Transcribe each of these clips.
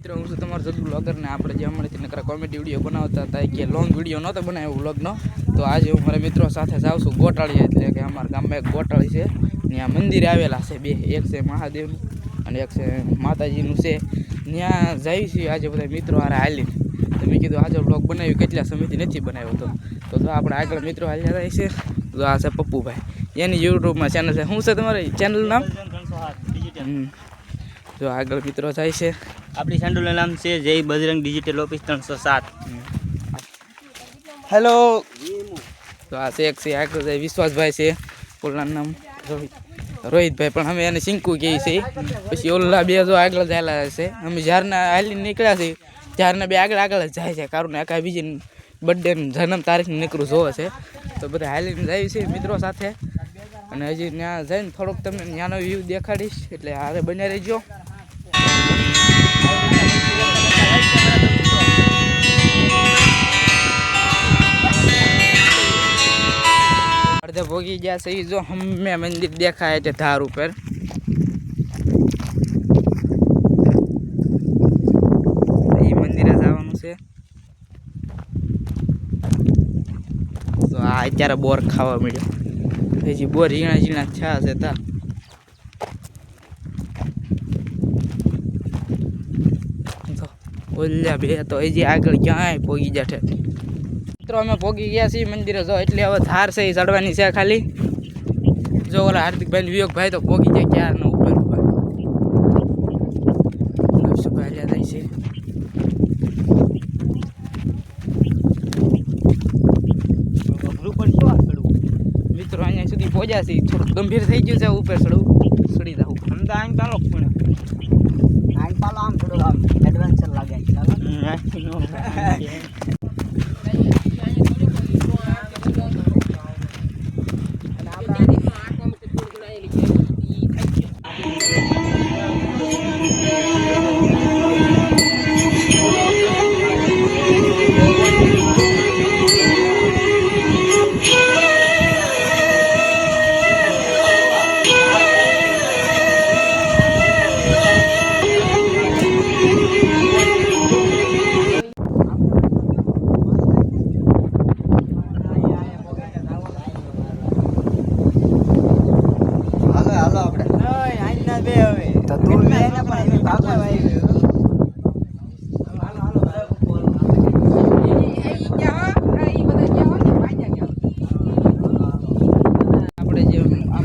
મિત્રો હું છું તમારો જગ બ્લોગર ને આપણે જે હમણાંથી નકરા કોમેડી વિડીયો બનાવતા હતા કે લોંગ વિડીયો નહોતો બનાવ્યો વ્લોગનો. તો આજે હું મારા મિત્રો સાથે જાઉં છું ગોટાળી, એટલે કે અમારા ગામમાં એક ગોટાળી છે, ત્યાં મંદિરે આવેલા છે બે, એક છે મહાદેવનું અને એક છે માતાજીનું છે. ત્યાં જઈએ છીએ આજે બધા મિત્રો હારે હાલી. તો મેં કીધું આજે બ્લોગ બનાવ્યું, કેટલા સમયથી નથી બનાવ્યો. તો આપણે આગળ મિત્રો હાલ્યા જાય છે. તો આ છે પપ્પુભાઈ, એની યુટ્યુબમાં ચેનલ છે. શું છે તમારી ચેનલનું નામ? જો આગળ મિત્રો જાય છે. આપણી ચેનલનું નામ છે જય બજરંગ ડિજિટલ ઓફિસ 307. હેલો. તો આ છે એક છે આગળ જાય વિશ્વાસભાઈ છે, ઓલાનું નામ રોહિતભાઈ, પણ અમે એને સિંકુ કહીએ છીએ. પછી ઓલા બે જો આગળ જાયેલા છે. અમે જ્યારના હાલી નીકળ્યા છીએ ત્યારના બે આગળ આગળ જ જાય છે, કારણ કે આ બીજી બર્થડે જન્મ તારીખનું નીકળું જોવે છે. તો બધા હાલીને જાય છે મિત્રો સાથે, અને હજી ત્યાં જઈને થોડોક તમને ત્યાંનો વ્યૂ દેખાડીશ, એટલે હારે બન્યા રહેજો. અડધે ભોગી ગયા છે જો હમે મંદિર દેખાય છે ધાર ઉપર. એ મંદિરે જવાનું છે. તો આ અત્યારે બોર ખાવા મળ્યો, હજી બોર ઝીણા ઝીણા થયા છે. તા ઓલ્યા બે તો હજી આગળ ક્યાંય પોગી જશે. મિત્રો અમે પોગી ગયા છીએ મંદિરે જો, એટલે હવે ધાર છે એ ચડવાની છે ખાલી. જો ઓલા હાર્દિકભાઈ વિવેકભાઈ તો પોગી જાય ક્યારના ઉપર ઉપર. નવસુભાઈ જાય છે. મિત્રો અહીંયા સુધી પહોંચ્યા છે, થોડુંક ગંભીર થઈ ગયું છે ઉપર ચડી જવું. આમ તો આમ ચાલો પણ આમ પાલો આમ થોડું આમ એડવેન્ચર લાગે.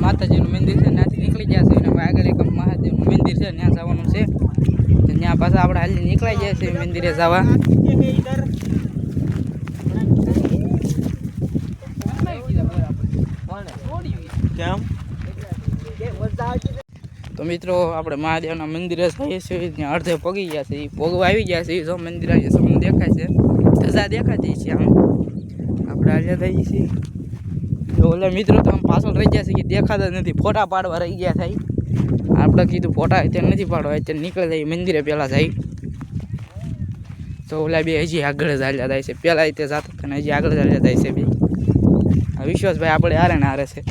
માતાજીનું મંદિર છે ત્યાંથી નીકળી ગયા છે, અને આગળ એક મહાદેવનું મંદિર છે ત્યાં જવાનું છે. ત્યાં પાછા આપણે હાલી નીકળી જાય છે મંદિરે જવા. તો મિત્રો આપણે મહાદેવના મંદિરે જઈએ છીએ, ત્યાં અડધે પગી ગયા છે, એ પગવા આવી ગયા છે. જો મંદિર આજે તમને દેખાય છે, ધજા દેખાતી છે. આમ આપણે હાલ્યા જઈએ છીએ. ઓલા મિત્રો તો આમ પાછળ રહી ગયા છે કે દેખાતા નથી, ફોટા પાડવા રહી ગયા થાય. આપણે કીધું ફોટા અત્યારે નથી પાડવા, અત્યારે નીકળી જાય મંદિરે પહેલાં જાય. તો ઓલા બે હજી આગળ જ હાલ્યા જાય છે, પહેલાં તે જતા હતા ને હજી આગળ જ હાલ્યા જાય છે બે. વિશ્વાસભાઈ આપણે હારે ને હારે છે.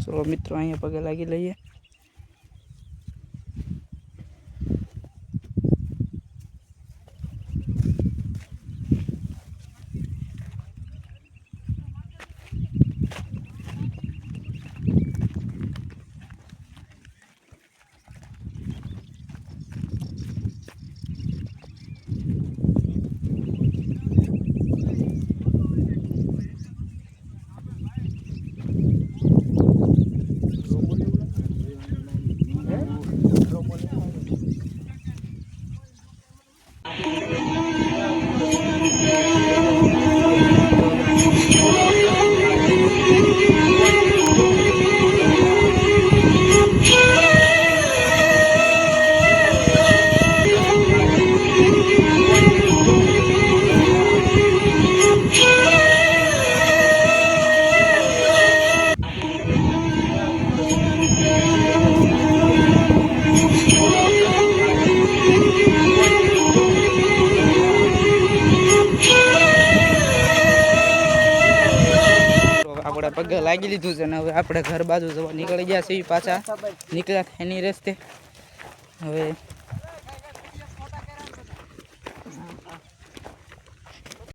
ચલો મિત્રો અહીંયા પગે લાગી લઈએ. લાગી લીધું છે ને હવે આપણે ઘર બાજુ જવા નીકળી ગયા છીએ પાછા નીકળ્યા થાય એની રસ્તે હવે